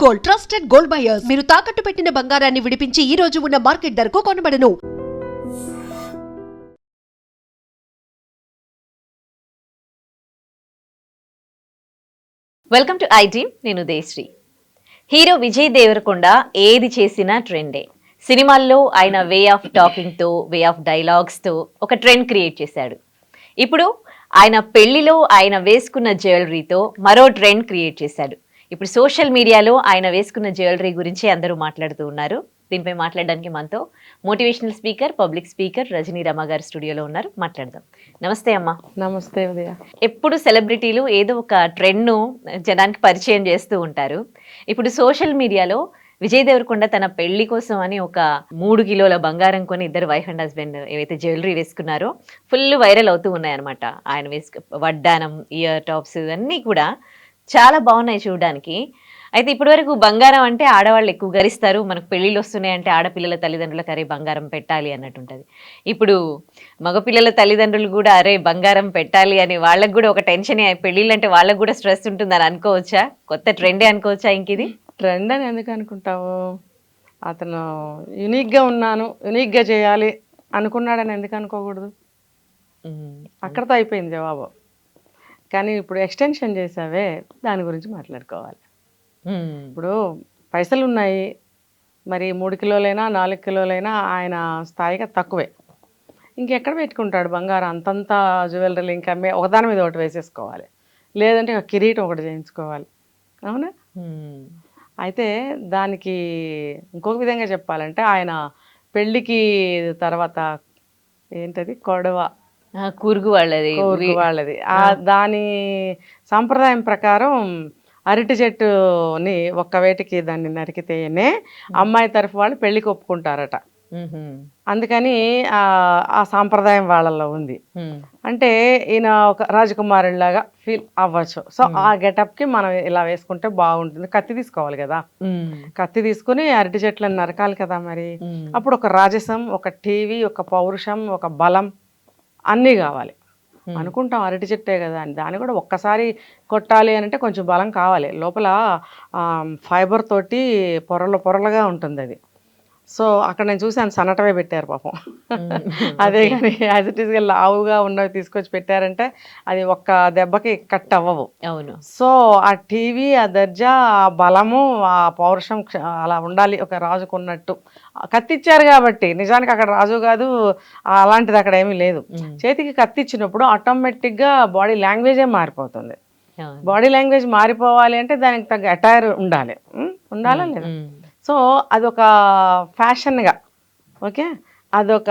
Gold, trusted gold buyers. మీరు తాకట్టు పెట్టిన బంగారాన్ని విడిపించి ఈ రోజు ఉన్న మార్కెట్ ధరకు కొనబడను. Welcome to iDream. నేను దేశ్రీ. హీరో విజయ్ దేవరకొండ ఏది చేసినా ట్రెండే. సినిమాల్లో ఆయన వే ఆఫ్ టాకింగ్తో, వే ఆఫ్ డైలాగ్స్తో ఒక ట్రెండ్ క్రియేట్ చేశాడు. ఇప్పుడు ఆయన పెళ్లిలో ఆయన వేసుకున్న జ్యువెలరీతో మరో ట్రెండ్ క్రియేట్ చేశాడు. ఇప్పుడు సోషల్ మీడియాలో ఆయన వేసుకున్న జ్యువెలరీ గురించి అందరూ మాట్లాడుతూ ఉన్నారు. దీనిపై మాట్లాడడానికి మనతో motivational speaker, public speaker Rajani Rama గారు స్టూడియోలో ఉన్నారు. మాట్లాడదాం. నమస్తే అమ్మా. నమస్తే ఉదయ. ఎప్పుడు సెలబ్రిటీలు ఏదో ఒక ట్రెండ్ను జనానికి పరిచయం చేస్తూ ఉంటారు. ఇప్పుడు సోషల్ మీడియాలో విజయ్ దేవరకొండ తన పెళ్లి కోసం అని ఒక 3 కిలోల బంగారం కొని ఇద్దరు వైఫ్ అండ్ హస్బెండ్ ఏవైతే జ్యువెలరీ వేసుకున్నారో ఫుల్ వైరల్ అవుతూ ఉన్నాయన్నమాట. ఆయన వడ్డానం, ఇయర్ టాప్స్ అన్నీ కూడా చాలా బాగున్నాయి చూడడానికి. అయితే ఇప్పటి వరకు బంగారం అంటే ఆడవాళ్ళు ఎక్కువ గరిస్తారు. మనకు పెళ్ళిళ్ళు వస్తున్నాయి అంటే ఆడపిల్లల తల్లిదండ్రులకు అరే బంగారం పెట్టాలి అన్నట్టు ఉంటుంది. ఇప్పుడు మగపిల్లల తల్లిదండ్రులు కూడా అరే బంగారం పెట్టాలి అని వాళ్ళకు కూడా ఒక టెన్షన్. పెళ్ళిళ్ళు అంటే వాళ్ళకు కూడా స్ట్రెస్ ఉంటుందని అనుకోవచ్చా? కొత్త ట్రెండే అనుకోవచ్చా? ఇంక ఇది ట్రెండ్ అని ఎందుకు అనుకుంటావు? అతను యునిక్గా ఉన్నాను, యునిక్గా చేయాలి అనుకున్నాడని ఎందుకు అనుకోకూడదు? అక్కడతో అయిపోయింది జవాబు. కానీ ఇప్పుడు ఎక్స్టెన్షన్ చేసావే, దాని గురించి మాట్లాడుకోవాలి. ఇప్పుడు పైసలు ఉన్నాయి, మరి 3 కిలోలైనా 4 కిలోలైనా ఆయన స్థాయిగా తక్కువే. ఇంకెక్కడ పెట్టుకుంటాడు బంగారం? అంతంతా జ్యువెలరీలు ఇంకా ఒకదాని మీద ఒకటి వేసేసుకోవాలి, లేదంటే ఒక కిరీటం ఒకటి చేయించుకోవాలి. అవునా? అయితే దానికి ఇంకొక విధంగా చెప్పాలంటే ఆయన పెళ్ళికి తర్వాత ఏంటది కొడవ కూరుగు వాళ్ళది దాని సాంప్రదాయం ప్రకారం అరటి చెట్టుని ఒక్క వేటికి దాన్ని నరికితేనే అమ్మాయి తరఫు వాళ్ళు పెళ్లికి ఒప్పుకుంటారట. అందుకని ఆ సాంప్రదాయం వాళ్ళల్లో ఉంది. అంటే ఈయన ఒక రాజకుమారుడిలాగా ఫీల్ అవ్వచ్చు. సో ఆ గెటప్కి మనం ఇలా వేసుకుంటే బాగుంటుంది. కత్తి తీసుకోవాలి కదా, కత్తి తీసుకుని అరటి చెట్లను నరకాలి కదా. మరి అప్పుడు ఒక రాజసం, ఒక టీవీ, ఒక పౌరుషం, ఒక బలం అన్నీ కావాలి. అనుకుంటాం అరటి చెట్టే కదా అని, దాన్ని కూడా ఒక్కసారి కొట్టాలి అని అంటే కొంచెం బలం కావాలి. లోపల ఫైబర్ తోటి పొరలుగా ఉంటుంది అది. సో అక్కడ నేను చూసాను, సన్నటవే పెట్టారు పాపం. అదే కానీ యాజ్ ఇట్ ఈస్గా లావుగా ఉన్నవి తీసుకొచ్చి పెట్టారంటే అది ఒక్క దెబ్బకి కట్ అవ్వవు. అవును. సో ఆ టీవీ, ఆ దర్జా, ఆ బలము, ఆ పౌరుషం అలా ఉండాలి ఒక రాజుకు ఉన్నట్టు. కత్తిచ్చారు కాబట్టి, నిజానికి అక్కడ రాజు కాదు, అలాంటిది అక్కడ ఏమీ లేదు. చేతికి కత్తిచ్చినప్పుడు ఆటోమేటిక్గా బాడీ లాంగ్వేజే మారిపోతుంది. బాడీ లాంగ్వేజ్ మారిపోవాలి అంటే దానికి తగ్గ అటైర్ ఉండాలా లేదా? సో అదొక ఫ్యాషన్గా, ఓకే, అదొక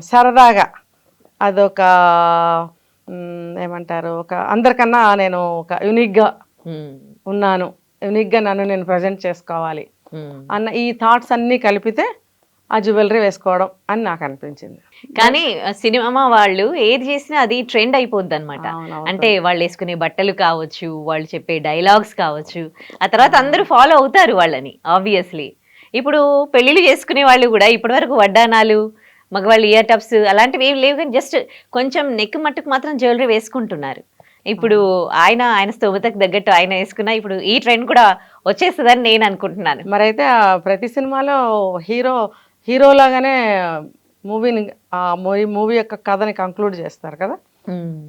సరదాగా, అదొక ఏమంటారు, ఒక అందరికన్నా నేను ఒక యునిక్గా ఉన్నాను, యునిక్గా నన్ను నేను ప్రజెంట్ చేసుకోవాలి అన్న ఈ థాట్స్ అన్నీ కలిపితే ఆ జ్యువెలరీ వేసుకోవడం అని నాకు అనిపించింది. కానీ సినిమా వాళ్ళు ఏది చేసినా అది ట్రెండ్ అయిపోద్ది అనమాట. అంటే వాళ్ళు వేసుకునే బట్టలు కావచ్చు, వాళ్ళు చెప్పే డైలాగ్స్ కావచ్చు, ఆ తర్వాత అందరూ ఫాలో అవుతారు వాళ్ళని ఆబ్వియస్లీ. ఇప్పుడు పెళ్ళిళ్ళు చేసుకునే వాళ్ళు కూడా ఇప్పటి వరకు వడ్డానాలు, మగవాళ్ళు ఇయర్ టప్స్ అలాంటివి ఏం లేవు, కానీ జస్ట్ కొంచెం నెక్ మట్టుకు మాత్రం జ్యువెలరీ వేసుకుంటున్నారు. ఇప్పుడు ఆయన స్తోమతకు తగ్గట్టు ఆయన వేసుకున్నా ఇప్పుడు ఈ ట్రెండ్ కూడా వచ్చేస్తుందని నేను అనుకుంటున్నాను. మరైతే ప్రతి సినిమాలో హీరోలాగానే మూవీ యొక్క కథని కంక్లూడ్ చేస్తారు కదా,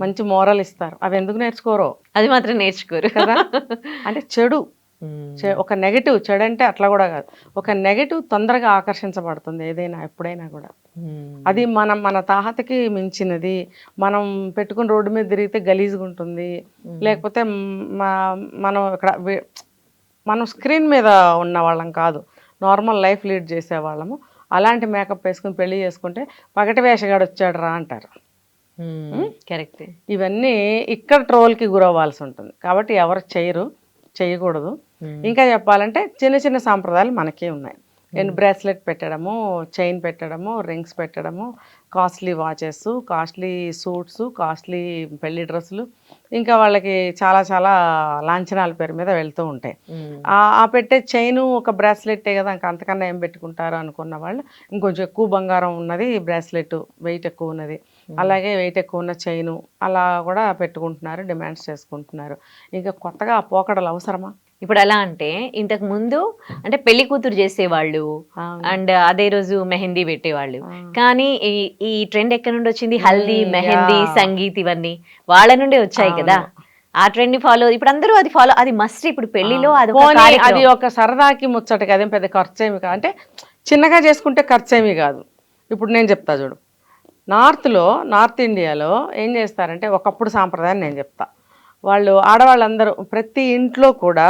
మంచి మోరల్ ఇస్తారు. అవి ఎందుకు నేర్చుకోరో? అది మాత్రం నేర్చుకోరు కదా. అంటే చెడు, ఒక నెగటివ్, చెడు అంటే అట్లా కూడా కాదు, ఒక నెగటివ్ తొందరగా ఆకర్షించబడుతుంది ఏదైనా ఎప్పుడైనా కూడా. అది మన తాహతకి మించినది. మనం పెట్టుకుని రోడ్డు మీద తిరిగితే గలీజ్గా ఉంటుంది, లేకపోతే మనం స్క్రీన్ మీద ఉన్న వాళ్ళం కాదు, నార్మల్ లైఫ్ లీడ్ చేసేవాళ్ళము. అలాంటి మేకప్ వేసుకుని పెళ్లి చేసుకుంటే పగటి వేషగాడు వచ్చాడు రా అంటారు. కరెక్ట్. ఇవన్నీ ఇక్కడ ట్రోల్కి గురవ్వాల్సి ఉంటుంది. కాబట్టి ఎవరు చేయకూడదు. ఇంకా చెప్పాలంటే చిన్న చిన్న సాంప్రదాయాలు మనకే ఉన్నాయి. బ్రేస్లెట్ పెట్టడము, చైన్ పెట్టడము, రింగ్స్ పెట్టడము, costly watches, costly suits, costly పెళ్లి డ్రెస్సులు, ఇంకా వాళ్ళకి చాలా చాలా లాంఛనాల పేరు మీద వెళ్తూ ఉంటాయి. ఆ పెట్టే చైను ఒక బ్రాస్లెట్టే కదా, ఇంకా అంతకన్నా ఏం పెట్టుకుంటారు అనుకున్న వాళ్ళు ఇంకొంచెం ఎక్కువ బంగారం ఉన్నది బ్రాస్లెట్, వెయిట్ ఎక్కువ ఉన్నది, అలాగే వెయిట్ ఎక్కువ ఉన్న చైను అలా కూడా పెట్టుకుంటున్నారు, డిమాండ్స్ చేసుకుంటున్నారు. ఇంకా కొత్తగా ఆ పోకడలు అవసరమా? ఇప్పుడు ఎలా అంటే ఇంతకు ముందు అంటే పెళ్లి కూతురు చేసేవాళ్ళు అవును. అండ్ అదే రోజు మెహందీ పెట్టేవాళ్ళు. ఆ. కానీ ఈ ట్రెండ్ ఎక్కడి నుండి వచ్చింది? హల్దీ, మెహందీ, యా. సంగీత్ ఇవన్నీ వాళ్ళ నుండే వచ్చాయి కదా. ఆ ట్రెండ్ ని ఫాలో ఇప్పుడు అందరూ అది ఫాలో, అది మస్ట్. ఇప్పుడు పెళ్లిలో అది ఒక పోనీ అది కార్యక్రమం. ఒక సరదాకి ముచ్చటకి, అదేం పెద్ద ఖర్చు ఏమి కాదు, అంటే చిన్నగా చేసుకుంటే ఖర్చు ఏమి కాదు. ఇప్పుడు నేను చెప్తా చూడు, నార్త్ ఇండియాలో ఏం చేస్తారంటే, ఒకప్పుడు సాంప్రదాయం నేను చెప్తా. వాళ్ళు ఆడవాళ్ళందరూ ప్రతి ఇంట్లో కూడా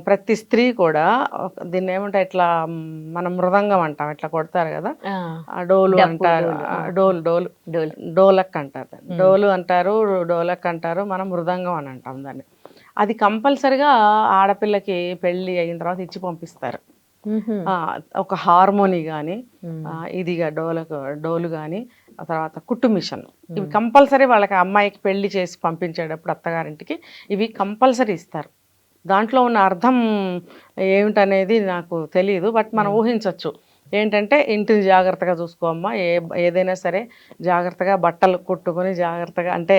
ప్రతి స్త్రీ కూడా దీన్ని ఏమంటారు, ఇట్లా మనం మృదంగం అంటాం, ఇట్లా కొడతారు కదా, ఆ, ఆ డోలు డప్పు, అంటారు, డోలు. ఆ, డోలు డోలక్ అంటారు దాన్ని. డోలు అంటారు, డోలక్ అంటారు, మనం మృదంగం అని అంటాం దాన్ని. అది కంపల్సరిగా ఆడపిల్లకి పెళ్ళి అయిన తర్వాత ఇచ్చి పంపిస్తారు. మ్మ్హ్మ్. ఒక హార్మోని కానీ మ్మ్. ఇదిగా డోలు కానీ, ఆ తర్వాత కుట్టు మిషన్, ఇవి కంపల్సరీ వాళ్ళకి అమ్మాయికి పెళ్లి చేసి పంపించేటప్పుడు అత్తగారింటికి ఇవి కంపల్సరీ ఇస్తారు. దాంట్లో ఉన్న అర్థం ఏమిటనేది నాకు తెలియదు, బట్ మనం ఊహించవచ్చు. ఏంటంటే, ఇంటిని జాగ్రత్తగా చూసుకోమ్మా, ఏదైనా సరే జాగ్రత్తగా బట్టలు కుట్టుకొని జాగ్రత్తగా, అంటే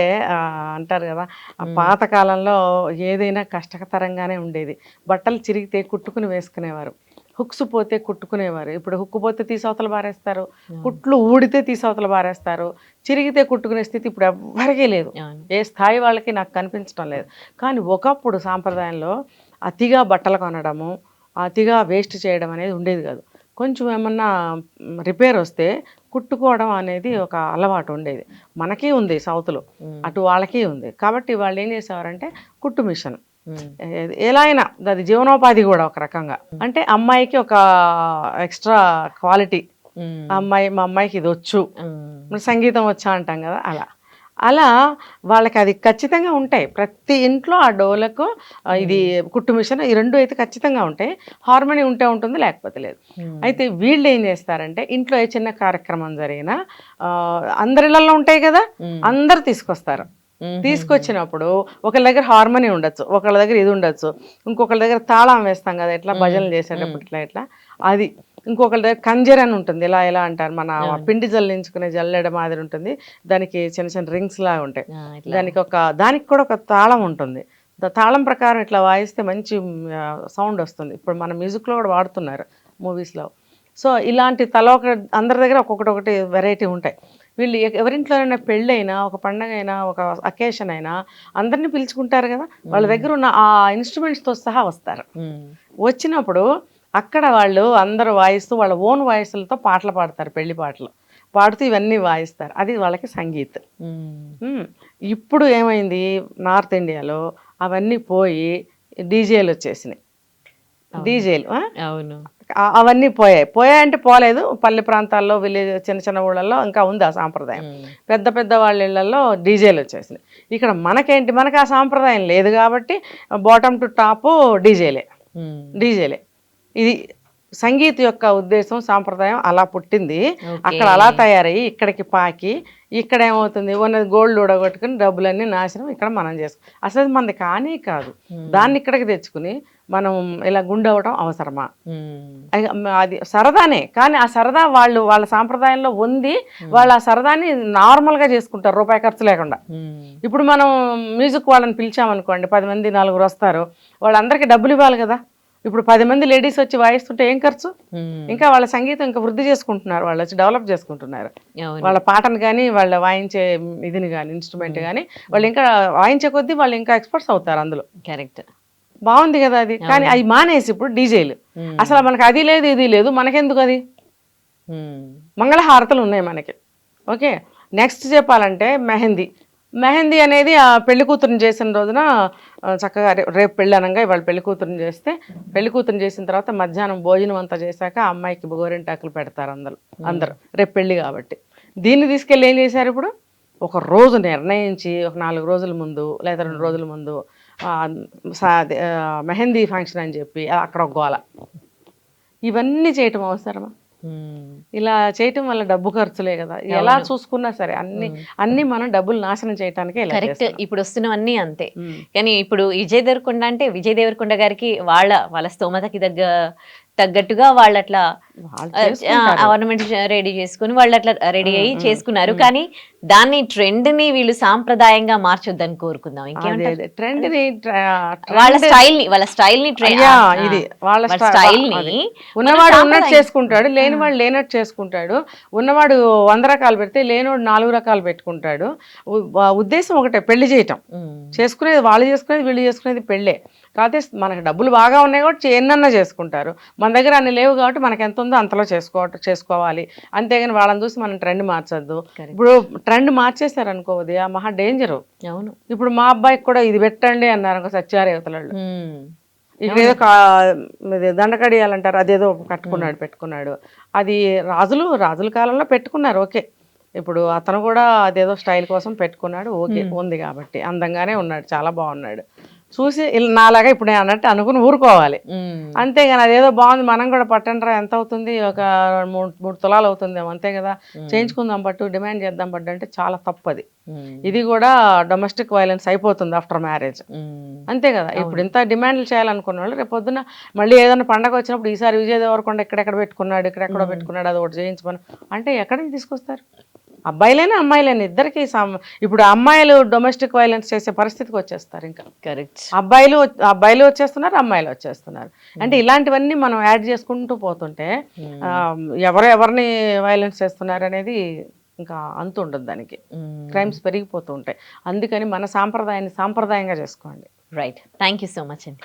అంటారు కదా, ఆ పాతకాలంలో ఏదైనా కష్టతరంగానే ఉండేది. బట్టలు చిరిగితే కుట్టుకుని వేసుకునేవారు, హుక్స్ పోతే కుట్టుకునేవారు. ఇప్పుడు హుక్కు పోతే తీసవతలు బారేస్తారు, కుట్లు ఊడితే తీసవతలు బారేస్తారు, చిరిగితే కుట్టుకునే స్థితి ఇప్పుడు ఎవ్వరికీ లేదు. ఏ స్థాయి వాళ్ళకి నాకు కనిపించడం లేదు. కానీ ఒకప్పుడు సాంప్రదాయంలో అతిగా బట్టలు కొనడము, అతిగా వేస్ట్ చేయడం అనేది ఉండేది కాదు. కొంచెం ఏమన్నా రిపేర్ వస్తే కుట్టుకోవడం అనేది ఒక అలవాటు ఉండేది. మనకి ఉంది సౌత్లో, అటు వాళ్ళకి ఉంది. కాబట్టి వాళ్ళు ఏం చేసేవారంటే కుట్టు మిషన్, ఎలా అయినా అది జీవనోపాధి కూడా ఒక రకంగా. అంటే అమ్మాయికి ఒక ఎక్స్ట్రా క్వాలిటీ, మా అమ్మాయికి ఇది వచ్చు, సంగీతం వచ్చా అంటాం కదా, అలా వాళ్ళకి అది ఖచ్చితంగా ఉంటాయి. ప్రతి ఇంట్లో ఆ డోలకు ఇది కుట్టు మిషన్, ఈ రెండు అయితే ఖచ్చితంగా ఉంటాయి. హార్మోని ఉంటే ఉంటుంది, లేకపోతే లేదు. అయితే వీళ్ళు ఏం చేస్తారంటే, ఇంట్లో ఏ చిన్న కార్యక్రమం జరిగినా అందరిళ్ళల్లో ఉంటాయి కదా, అందరు తీసుకొస్తారు. తీసుకొచ్చినప్పుడు ఒకళ్ళ దగ్గర హార్మోని ఉండొచ్చు, ఒకళ్ళ దగ్గర ఇది ఉండొచ్చు, ఇంకొకళ్ళ దగ్గర తాళం వేస్తాం కదా ఇట్లా భజనలు చేసేటప్పుడు ఇట్లా అది, ఇంకొకళ్ళ దగ్గర కంజర్ అని ఉంటుంది, ఇలా అంటారు, మన పిండి జల్లించుకునే జల్లెడ మాదిరి ఉంటుంది, దానికి చిన్న చిన్న రింగ్స్ లాగా ఉంటాయి, దానికి కూడా ఒక తాళం ఉంటుంది. తాళం ప్రకారం ఇట్లా వాయిస్తే మంచి సౌండ్ వస్తుంది. ఇప్పుడు మన మ్యూజిక్లో కూడా వాడుతున్నారు మూవీస్లో. సో ఇలాంటి అందరి దగ్గర ఒక్కొక్కటి వెరైటీ ఉంటాయి. వీళ్ళు ఎవరింట్లోనైనా పెళ్ళైనా, ఒక పండగ అయినా, ఒక అకేషన్ అయినా అందరినీ పిలుచుకుంటారు కదా, వాళ్ళ దగ్గర ఉన్న ఆ ఇన్స్ట్రుమెంట్స్తో సహా వస్తారు. వచ్చినప్పుడు అక్కడ వాళ్ళు అందరూ వాయిస్తూ వాళ్ళ ఓన్ వాయిస్లతో పాటలు పాడతారు, పెళ్లి పాటలు పాడుతూ ఇవన్నీ వాయిస్తారు. అది వాళ్ళకి సంగీత్. ఇప్పుడు ఏమైంది, నార్త్ ఇండియాలో అవన్నీ పోయి డీజేలు వచ్చేసినాయి. డీజేలు అవును, అవన్నీ పోయాయంటే పోలేదు. పల్లె ప్రాంతాల్లో, విలేజ్, చిన్న చిన్న ఊళ్ళల్లో ఇంకా ఉంది ఆ సాంప్రదాయం. పెద్ద పెద్ద వాళ్ళ ఇళ్లలో డీజేలు వచ్చేసినాయి. ఇక్కడ మనకి ఆ సాంప్రదాయం లేదు కాబట్టి బాటమ్ టు టాప్ డీజేలే. ఇది సంగీత్ యొక్క ఉద్దేశం, సాంప్రదాయం అలా పుట్టింది. అక్కడ అలా తయారయ్యి ఇక్కడికి పాకి, ఇక్కడ ఏమవుతుంది, ఉన్నది గోల్డ్ ఊడగొట్టుకుని డబ్బులన్నీ నాశనం ఇక్కడ మనం చేసుకో. అసలు మనది కానీ కాదు, దాన్ని ఇక్కడికి తెచ్చుకుని మనం ఇలా గుండవడం అవసరమా? అది సరదానే, కానీ ఆ సరదా వాళ్ళ సాంప్రదాయంలో ఉంది. వాళ్ళు ఆ సరదాని నార్మల్గా చేసుకుంటారు, రూపాయి ఖర్చు లేకుండా. ఇప్పుడు మనం మ్యూజిక్ వాళ్ళని పిలిచామనుకోండి, 10 మంది 4 వస్తారు, వాళ్ళందరికీ డబ్బులు ఇవ్వాలి కదా. ఇప్పుడు 10 మంది లేడీస్ వచ్చి వాయిస్తుంటే ఏం ఖర్చు? ఇంకా వాళ్ళ సంగీతం ఇంకా వృద్ధి చేసుకుంటున్నారు, వాళ్ళు వచ్చి డెవలప్ చేసుకుంటున్నారు వాళ్ళ పాటను కానీ, వాళ్ళ వాయించే ఇదిని కానీ, ఇన్స్ట్రుమెంట్ కానీ. వాళ్ళు ఇంకా వాయించే కొద్దీ వాళ్ళు ఇంకా ఎక్స్పర్ట్స్ అవుతారు అందులో. కరెక్ట్, బాగుంది కదా అది. కానీ అవి మానేసి ఇప్పుడు డీజేలు. అసలు మనకి అది లేదు, ఇది లేదు, మనకెందుకు అది? మంగళహారతలు ఉన్నాయి మనకి. ఓకే, నెక్స్ట్ చెప్పాలంటే మెహందీ అనేది ఆ పెళ్లి కూతురుని చేసిన రోజున చక్కగా రేపు పెళ్ళి అనగా ఇవాళ పెళ్లి కూతురుని చేస్తే, పెళ్లి కూతురుని చేసిన తర్వాత మధ్యాహ్నం భోజనం అంతా చేశాక అమ్మాయికి గోరింటాకులు పెడతారు అందరూ రేపు పెళ్ళి కాబట్టి. దీన్ని తీసుకెళ్ళి ఏం చేశారు, ఇప్పుడు ఒక రోజు నిర్ణయించి ఒక 4 రోజుల ముందు లేదా 2 రోజుల ముందు మెహందీ ఫంక్షన్ అని చెప్పి అక్కడ ఒక గోల. ఇవన్నీ చేయటం అవసరమా? ఇలా చేయటం వల్ల డబ్బు ఖర్చులే కదా. ఎలా చూసుకున్నా సరే అన్ని మనం డబ్బులు నాశనం చేయటానికే. కరెక్ట్, ఇప్పుడు వస్తున్నవన్నీ అంతే. కానీ ఇప్పుడు విజయ్ దేవరకొండ అంటే విజయ్ దేవరకొండ గారికి వాళ్ళ స్తోమతకి తగ్గట్టుగా వాళ్ళు అట్లా వాళ్ళు చేసుకుంటారు. ఆర్నమెంట్ రెడీ చేసుకుని వాళ్ళు అట్లా రెడీ అయ్యి చేసుకున్నారు. కానీ దాన్ని ట్రెండ్ ని వీళ్ళు సాంప్రదాయంగా మార్చొద్దని కోరుకుందాం. ఇంకేమంటారు? ట్రెండ్ ని వాళ్ళ స్టైల్ ని ఇది వాళ్ళ స్టైల్ ని ఉన్నవాడు ఉన్నట్టు చేసుకుంటాడు, లేనివాడు లేనట్టు చేసుకుంటాడు. ఉన్నవాడు 100 రకాలు పెడితే లేనివాడు 4 రకాలు పెట్టుకుంటాడు. ఉద్దేశం ఒకటే, పెళ్లి చేయటం. చేసుకునేది వాళ్ళు చేసుకునేది, వీళ్ళు చేసుకునేది పెళ్ళే. కాకపోతే మనకు డబ్బులు బాగా ఉన్నాయి కాబట్టి ఎన్నన్నా చేసుకుంటారు. మన దగ్గర అన్ని లేవు కాబట్టి మనకి ఎంత ఉందో అంతలో చేసుకోవాలి. అంతేగాని వాళ్ళని చూసి మనం ట్రెండ్ మార్చొద్దు. ఇప్పుడు ట్రెండ్ మార్చేశారు అనుకో ఉదయ, మహా డేంజరు. అవును. ఇప్పుడు మా అబ్బాయికి కూడా ఇది పెట్టండి అన్నారు అనుకో, సత్యారేవతలు ఇక్కడ ఏదో దండకడియాలంటారు, అదేదో పెట్టుకున్నాడు. అది రాజుల కాలంలో పెట్టుకున్నారు, ఓకే. ఇప్పుడు అతను కూడా అదేదో స్టైల్ కోసం పెట్టుకున్నాడు, ఓకే, ఉంది కాబట్టి అందంగానే ఉన్నాడు, చాలా బాగున్నాడు. చూసి నాలాగా ఇప్పుడు నేను అన్నట్టు అనుకుని ఊరుకోవాలి. అంతేగాని అదేదో బాగుంది మనం కూడా పట్టండిరా, ఎంత అవుతుంది, ఒక 3 తులాలు అవుతుందేమో, అంతే కదా, చేయించుకుందాం పట్టు, డిమాండ్ చేద్దాం పట్టు అంటే చాలా తప్పది. ఇది కూడా డొమెస్టిక్ వైలెన్స్ అయిపోతుంది ఆఫ్టర్ మ్యారేజ్. అంతే కదా. ఇప్పుడు ఇంత డిమాండ్లు చేయాలనుకున్న వాళ్ళు రేపు పొద్దున మళ్ళీ ఏదైనా పండగ వచ్చినప్పుడు ఈసారి విజయ్ దేవరకొండ ఇక్కడెక్కడో పెట్టుకున్నాడు, అది ఒకటి చేయించమని అంటే ఎక్కడికి తీసుకొస్తారు? అబ్బాయిలైనా అమ్మాయిలైనా ఇద్దరికి ఇప్పుడు అమ్మాయిలు డొమెస్టిక్ వైలెన్స్ చేసే పరిస్థితికి వచ్చేస్తారు. ఇంకా కరెక్ట్, అబ్బాయిలు వచ్చేస్తున్నారు, అమ్మాయిలు వచ్చేస్తున్నారు. అంటే ఇలాంటివన్నీ మనం యాడ్ చేసుకుంటూ పోతుంటే ఎవరిని వైలెన్స్ చేస్తున్నారు అనేది ఇంకా అంతు ఉండదు. దానికి క్రైమ్స్ పెరిగిపోతూ ఉంటాయి. అందుకని మన సాంప్రదాయాన్ని సాంప్రదాయంగా చేసుకోండి. Right, thank you so much అండి.